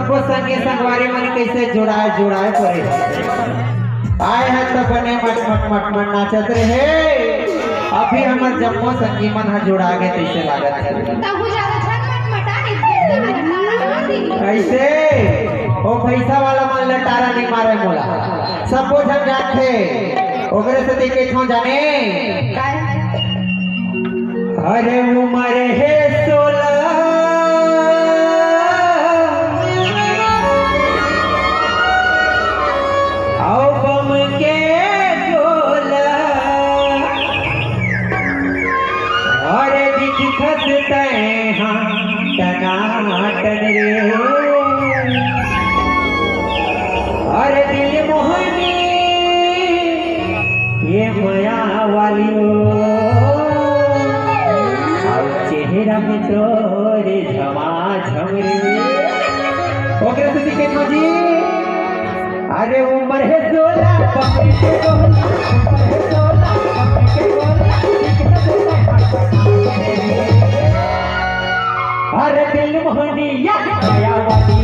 सबको संगे संगवारी मन कैसे जुड़ाए जुड़ाए पड़े आए हैं तो बने मट मट मट मट नाचत रहे। अभी हमार जम्मो संगी मन हा जुड़ा गए कैसे लागत कैसे ओ पैसा वाला मन लटारा नहीं मारे मोला सबको जन जाते ओकरे से देखे थो जाने अरे उमर है 16 आओ बम के गोला अरे दिख खसते हाँ टनाटन रे अरे दिल मोहनी ये माया वाली चेहरा में तोरे झमा झमरे ओकरे से दिखे जी अरे उम्र है 16 पकड़ के गोला उम्र है 16 पकड़ के गोला अरे दिल मोहनी या माया वाली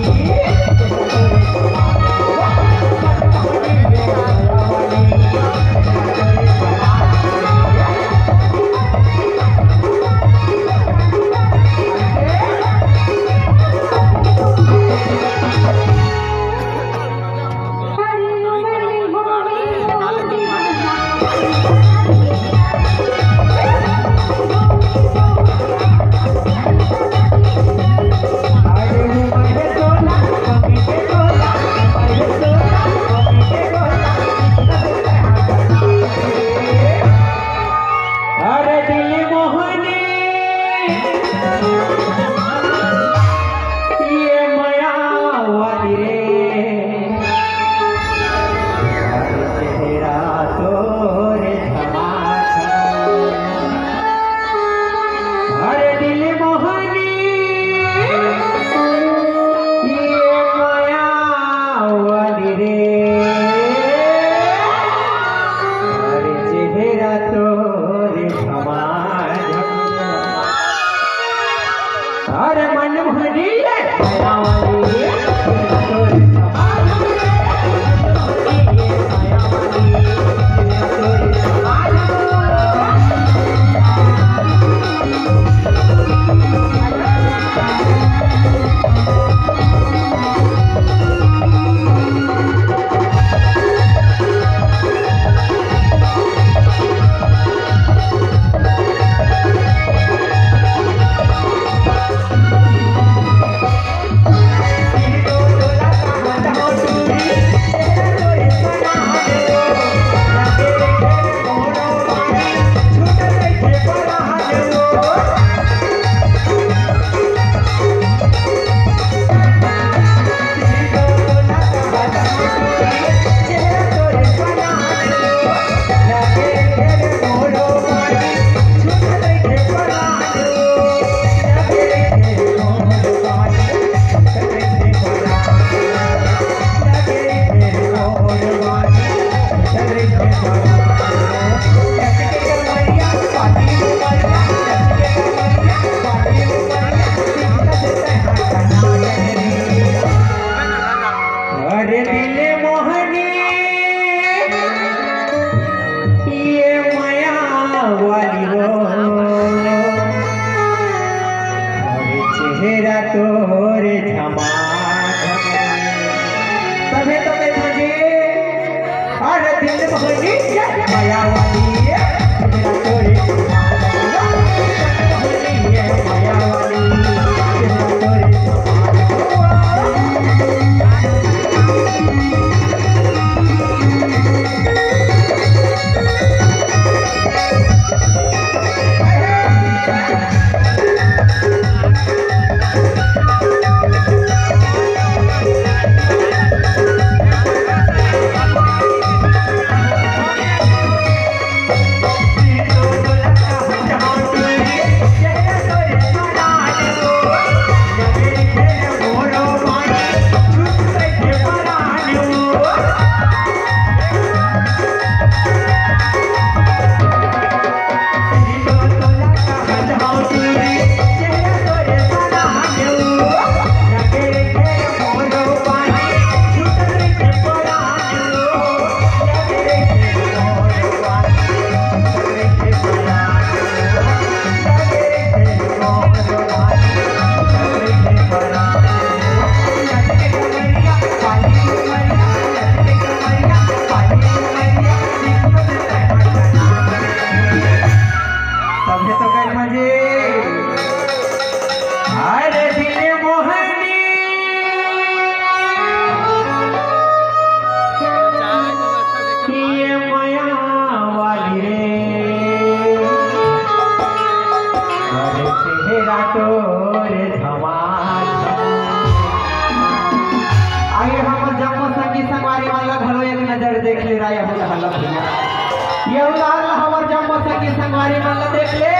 ले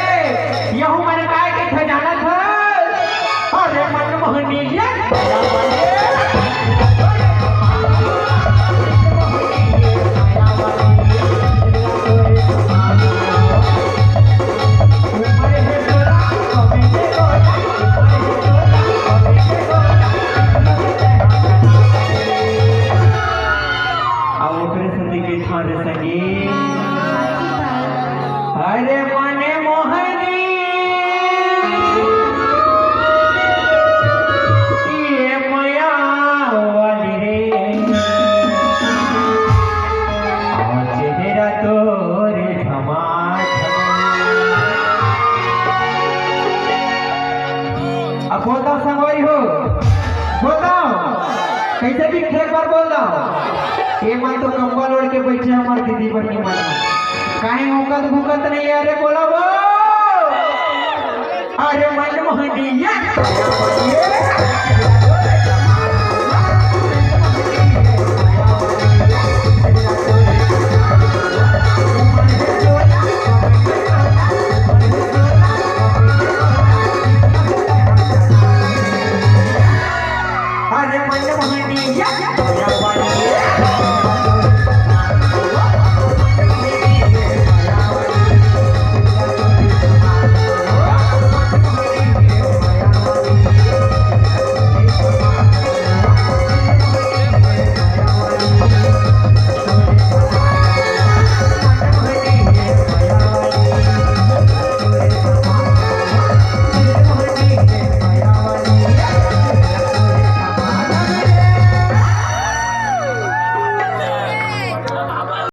यहू मन काय के खजाना था अरे मन मोहनी अरे मने मोहनी ये मया वाली रे चेहरा तोरे झमा अब बोलता संगवारी हो बोलता कैसे भी एक बार बोल रहा ये मन तो कंबल ओढ़ के बैठे हमारी दीदी बनी मना कहीं मुकत भूकत नहीं है अरे बोला वो अरे मन मोहनी अरे मन मोहनी